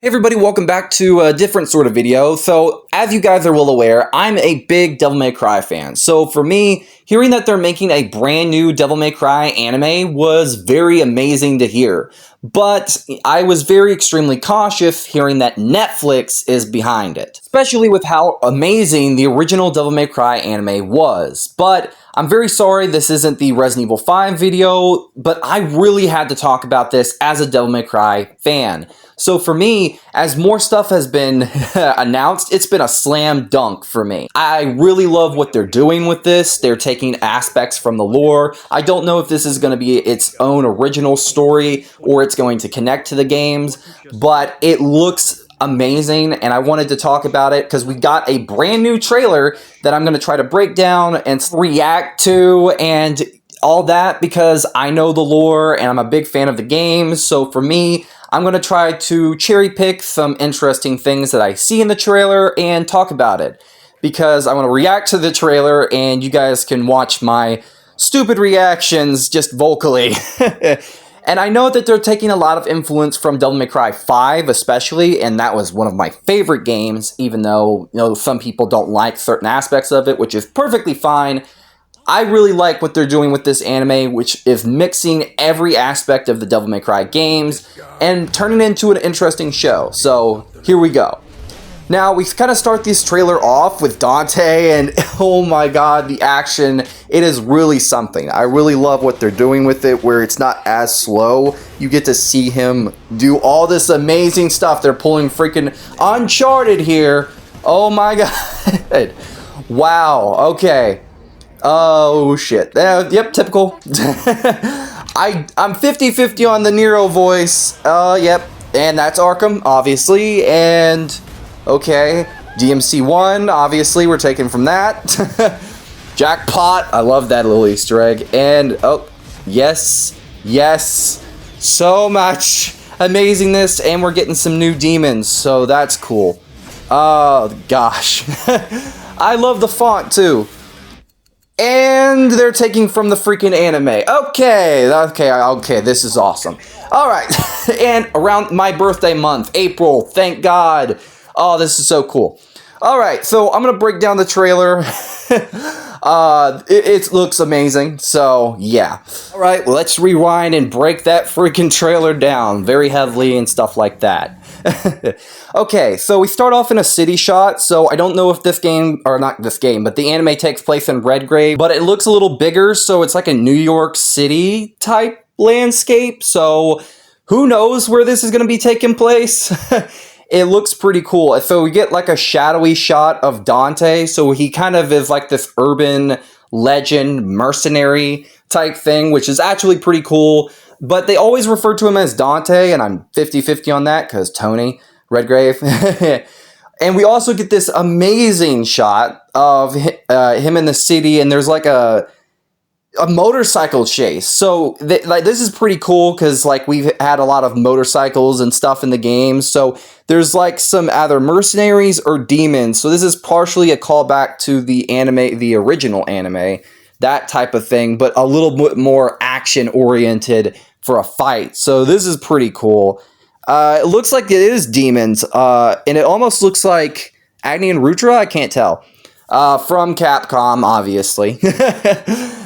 Hey everybody, welcome back to a different sort of video. So, as you guys are well aware, I'm a big Devil May Cry fan. So for me, hearing that they're making a brand new Devil May Cry anime was very amazing to hear. But I was very extremely cautious hearing that Netflix is behind it. Especially with how amazing the original Devil May Cry anime was. But I'm very sorry this isn't the Resident Evil 5 video, but I really had to talk about this as a Devil May Cry fan. So for me, as more stuff has been announced, it's been a slam dunk for me. I really love what they're doing with this. They're taking aspects from the lore. I don't know if this is going to be its own original story or it's going to connect to the games, but it looks amazing and I wanted to talk about it because we got a brand new trailer that I'm going to try to break down and react to and all that because I know the lore and I'm a big fan of the games. So for me, I'm going to try to cherry pick some interesting things that I see in the trailer and talk about it. Because I want to react to the trailer and you guys can watch my stupid reactions just vocally. And I know that they're taking a lot of influence from Devil May Cry 5 especially, and that was one of my favorite games, even though some people don't like certain aspects of it, which is perfectly fine. I really like what they're doing with this anime, which is mixing every aspect of the Devil May Cry games and turning it into an interesting show. So, here we go. Now, we kind of start this trailer off with Dante, and oh my god, the action, it is really something. I really love what they're doing with it, where it's not as slow. You get to see him do all this amazing stuff. They're pulling freaking Uncharted here. Oh my god. Wow, okay. Oh shit. Yep, typical. I'm 50-50 on the Nero voice. Yep. And that's Arkham, obviously. And okay. DMC1, obviously, we're taking from that. Jackpot. I love that little Easter egg. And oh, yes. Yes. So much amazingness. And we're getting some new demons. So that's cool. Oh gosh. I love the font too. And they're taking from the freaking anime. Okay, this is awesome. Alright, and around my birthday month, April, thank God. Oh, this is so cool. Alright, so I'm gonna break down the trailer. It looks amazing, so yeah. Alright, let's rewind and break that freaking trailer down very heavily and stuff like that. Okay, so we start off in a city shot, so I don't know if this game, or not this game, but the anime takes place in Redgrave, but it looks a little bigger, so it's like a New York City type landscape, so who knows where this is going to be taking place? It looks pretty cool. So we get like a shadowy shot of Dante, so he kind of is like this urban legend mercenary type thing, which is actually pretty cool. But they always refer to him as Dante, and I'm 50-50 on that because Tony Redgrave. And we also get this amazing shot of him in the city, and there's like a motorcycle chase. So this is pretty cool because like we've had a lot of motorcycles and stuff in the game. So there's like some either mercenaries or demons. So this is partially a callback to the anime, the original anime, that type of thing, but a little bit more action oriented for a fight. So this is pretty cool. It looks like it is demons, and it almost looks like Agni and Rutra. I can't tell. From Capcom, obviously.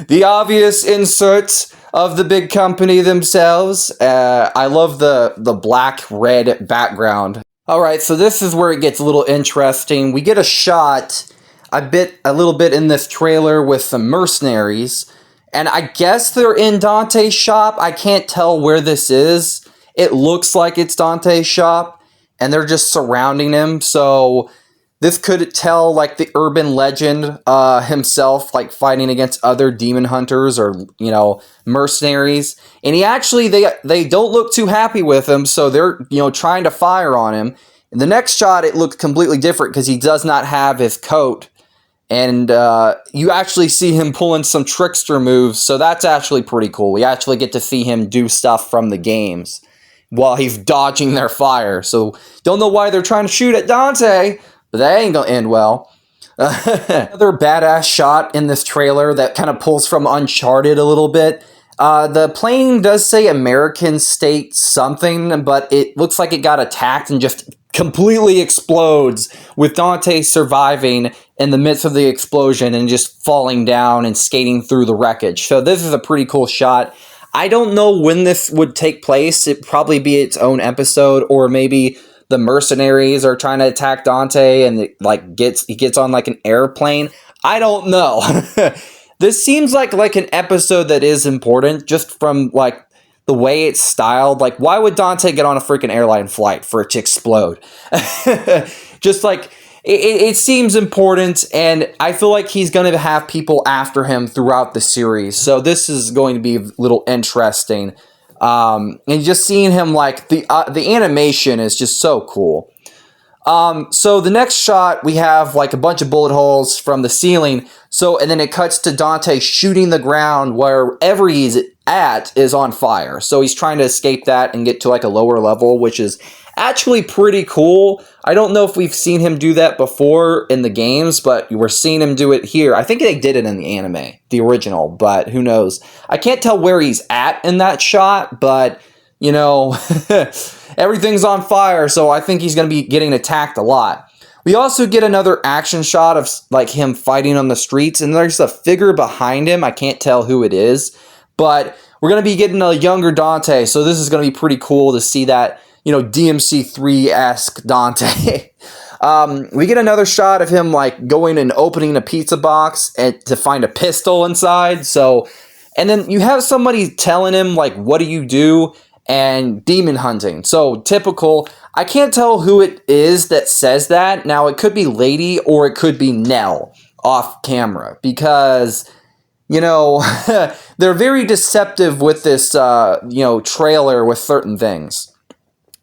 The obvious insert of the big company themselves. I love the black-red background. Alright, so this is where it gets a little interesting. We get a shot a little bit in this trailer with some mercenaries. And I guess they're in Dante's shop. I can't tell where this is. It looks like it's Dante's shop. And they're just surrounding him. So this could tell like the urban legend himself, like fighting against other demon hunters or, mercenaries. And he actually, they don't look too happy with him. So they're, trying to fire on him. In the next shot, it looks completely different because he does not have his coat. And you actually see him pulling some trickster moves, so that's actually pretty cool. We actually get to see him do stuff from the games while he's dodging their fire. So, don't know why they're trying to shoot at Dante, but that ain't gonna end well. Another badass shot in this trailer that kind of pulls from Uncharted a little bit. The plane does say American State something, but it looks like it got attacked and just completely explodes, with Dante surviving in the midst of the explosion and just falling down and skating through the wreckage. So this is a pretty cool shot. I don't know when this would take place. It'd probably be its own episode, or maybe the mercenaries are trying to attack Dante and he gets on like an airplane. I don't know. This seems like an episode that is important just from like the way it's styled. Like, why would Dante get on a freaking airline flight for it to explode? Just like it seems important, and I feel like he's going to have people after him throughout the series. So this is going to be a little interesting. And just seeing him, like, the animation is just so cool. So the next shot, we have like a bunch of bullet holes from the ceiling. So, and then it cuts to Dante shooting the ground wherever he's at is on fire. So he's trying to escape that and get to like a lower level, which is actually pretty cool. I don't know if we've seen him do that before in the games, but we're seeing him do it here. I think they did it in the anime, the original, but who knows? I can't tell where he's at in that shot, but you know, everything's on fire, so I think he's going to be getting attacked a lot. We also get another action shot of like him fighting on the streets, and there's a figure behind him. I can't tell who it is, but we're going to be getting a younger Dante, so this is going to be pretty cool to see that, you know, DMC3-esque Dante. We get another shot of him like going and opening a pizza box and to find a pistol inside. So, and then you have somebody telling him like, "What do you do?" and demon hunting. So typical. I can't tell who it is that says that. Now, it could be Lady or it could be Nell off camera, because, you know, they're very deceptive with this, you know, trailer with certain things.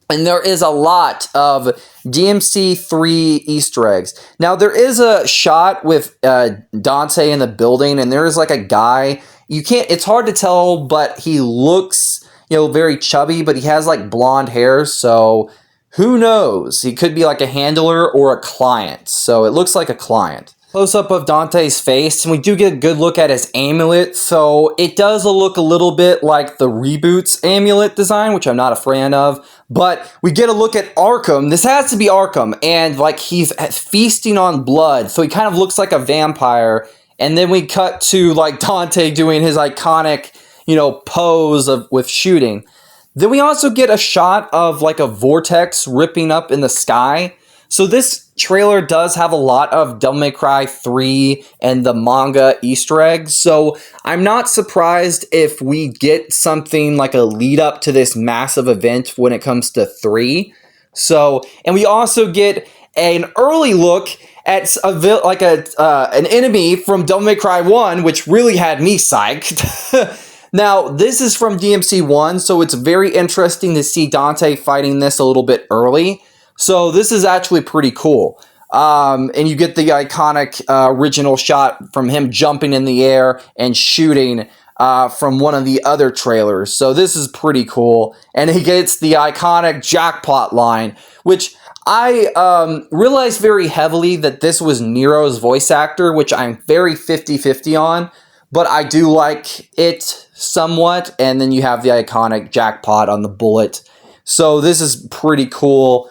And there is a lot of DMC3 Easter eggs. Now, there is a shot with Dante in the building, and there is like a guy. It's hard to tell, but he looks, you know, very chubby, but he has like blonde hair, so who knows? He could be like a handler or a client, so it looks like a client. Close-up of Dante's face, and we do get a good look at his amulet, so it does look a little bit like the Reboot's amulet design, which I'm not a fan of, but we get a look at Arkham. This has to be Arkham, and like he's feasting on blood, so he kind of looks like a vampire, and then we cut to like Dante doing his iconic, you know, pose with shooting. Then we also get a shot of like a vortex ripping up in the sky. So this trailer does have a lot of Devil May Cry 3 and the manga Easter eggs. So I'm not surprised if we get something like a lead up to this massive event when it comes to 3. So, and we also get an early look at an enemy from Devil May Cry 1, which really had me psyched. Now, this is from DMC1, so it's very interesting to see Dante fighting this a little bit early. So this is actually pretty cool. And you get the iconic original shot from him jumping in the air and shooting from one of the other trailers. So this is pretty cool. And he gets the iconic jackpot line, which I realized very heavily that this was Nero's voice actor, which I'm very 50-50 on. But I do like it somewhat. And then you have the iconic jackpot on the bullet. So this is pretty cool.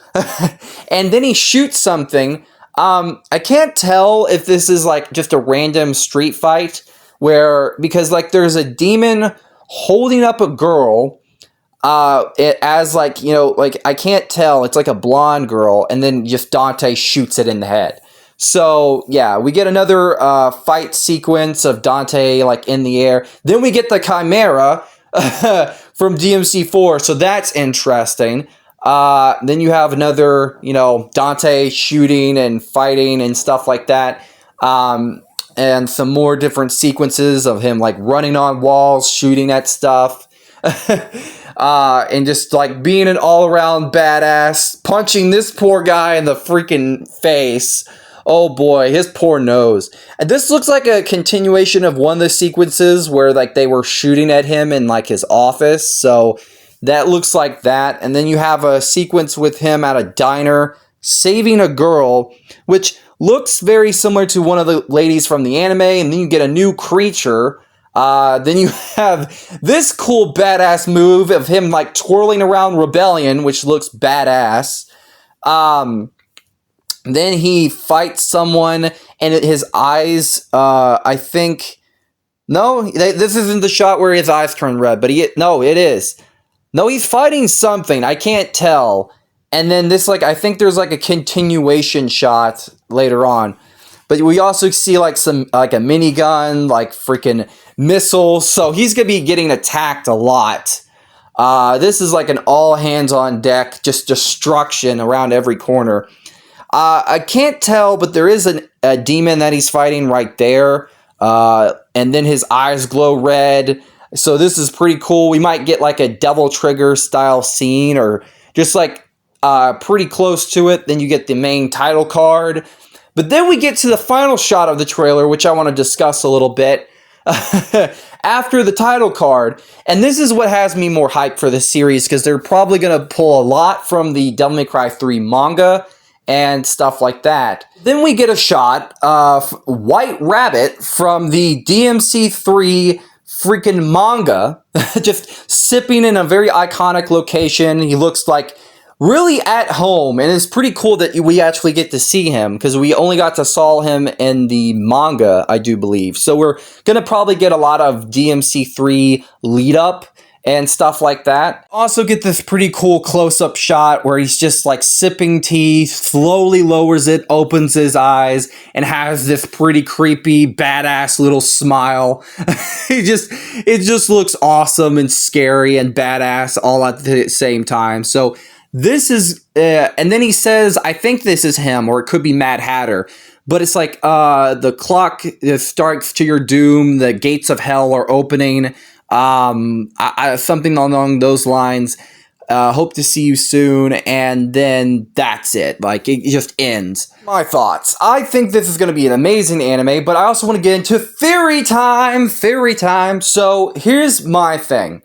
And then he shoots something. I can't tell if this is like just a random street fight because like there's a demon holding up a girl as like, you know, like I can't tell. It's like a blonde girl, and then just Dante shoots it in the head. So, yeah, we get another fight sequence of Dante, like, in the air. Then we get the Chimera from DMC4, so that's interesting. Then you have another, you know, Dante shooting and fighting and stuff like that. And some more different sequences of him, like, running on walls, shooting at stuff. And just, like, being an all-around badass, punching this poor guy in the freaking face. Oh boy, his poor nose. And this looks like a continuation of one of the sequences where like they were shooting at him in like his office. So that looks like that. And then you have a sequence with him at a diner saving a girl, which looks very similar to one of the ladies from the anime. And then you get a new creature Then you have this cool badass move of him like twirling around Rebellion, which looks badass. Then he fights someone, and his eyes, I think... No, this isn't the shot where his eyes turn red, but no, it is. No, he's fighting something. I can't tell. And then this, like, I think there's like a continuation shot later on. But we also see like some, like a minigun, like freaking missiles. So he's going to be getting attacked a lot. This is like an all hands on deck, just destruction around every corner. I can't tell, but there is a demon that he's fighting right there. And then his eyes glow red. So this is pretty cool. We might get like a Devil Trigger style scene, or just like pretty close to it. Then you get the main title card. But then we get to the final shot of the trailer, which I want to discuss a little bit. After the title card, and this is what has me more hyped for this series, because they're probably going to pull a lot from the Devil May Cry 3 manga and stuff like that. Then we get a shot of White Rabbit from the DMC3 freaking manga, just sipping in a very iconic location. He looks like really at home, and it's pretty cool that we actually get to see him, because we only got to saw him in the manga, I do believe. So we're gonna probably get a lot of DMC3 lead up and stuff like that. Also get this pretty cool close-up shot where he's just like sipping tea, slowly lowers it, opens his eyes, and has this pretty creepy, badass little smile. It just looks awesome and scary and badass all at the same time. So this is, and then he says, I think this is him, or it could be Mad Hatter. But it's like, the clock starts to your doom, the gates of hell are opening. Something along those lines. Hope to see you soon, and then that's it. Like, it just ends. My thoughts. I think this is going to be an amazing anime, but I also want to get into theory time. So here's my thing.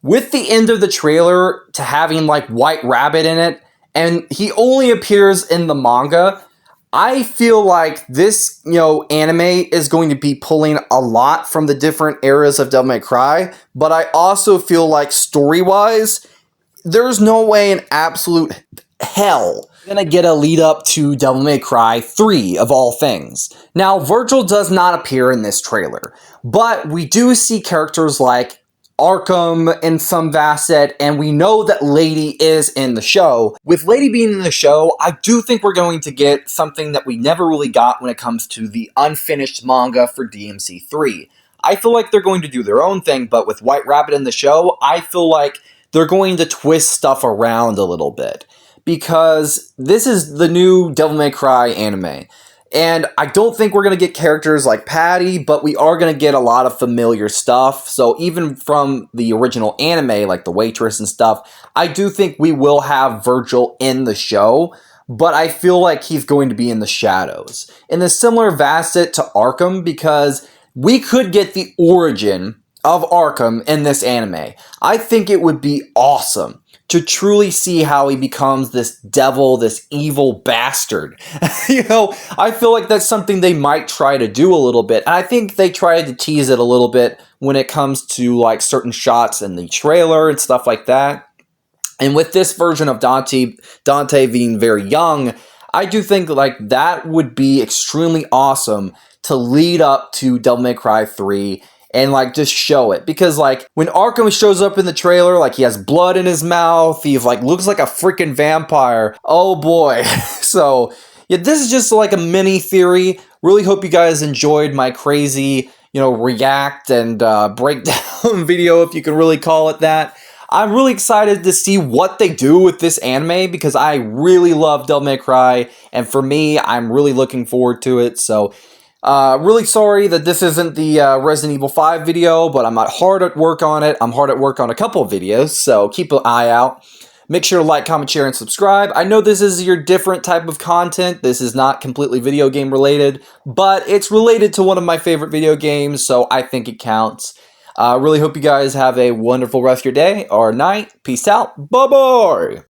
With the end of the trailer to having like White Rabbit in it, and he only appears in the manga, I feel like this, anime is going to be pulling a lot from the different eras of Devil May Cry, but I also feel like story-wise, there's no way in absolute hell you're gonna get a lead up to Devil May Cry 3 of all things. Now, Virgil does not appear in this trailer, but we do see characters like Arkham in some facet, and we know that Lady is in the show. With Lady being in the show, I do think we're going to get something that we never really got when it comes to the unfinished manga for DMC3. I feel like they're going to do their own thing, but with White Rabbit in the show, I feel like they're going to twist stuff around a little bit, because this is the new Devil May Cry anime. And I don't think we're going to get characters like Patty, but we are going to get a lot of familiar stuff. So even from the original anime, like the waitress and stuff, I do think we will have Virgil in the show, but I feel like he's going to be in the shadows. In a similar facet to Arkham, because we could get the origin of Arkham in this anime. I think it would be awesome to truly see how he becomes this devil, this evil bastard. I feel like that's something they might try to do a little bit. And I think they tried to tease it a little bit when it comes to like certain shots in the trailer and stuff like that. And with this version of Dante being very young, I do think like that would be extremely awesome to lead up to Devil May Cry 3 and like just show it. Because like when Arkham shows up in the trailer, like he has blood in his mouth, he like looks like a freaking vampire. Oh boy. So yeah, this is just like a mini theory. Really hope you guys enjoyed my crazy, react and breakdown video, if you can really call it that. I'm really excited to see what they do with this anime, because I really love Devil May Cry, and for me, I'm really looking forward to it. So really sorry that this isn't the Resident Evil 5 video, but I'm hard at work on it. I'm hard at work on a couple of videos, so keep an eye out. Make sure to like, comment, share, and subscribe. I know this is your different type of content. This is not completely video game related, but it's related to one of my favorite video games, so I think it counts. Really hope you guys have a wonderful rest of your day or night. Peace out. Bye-bye.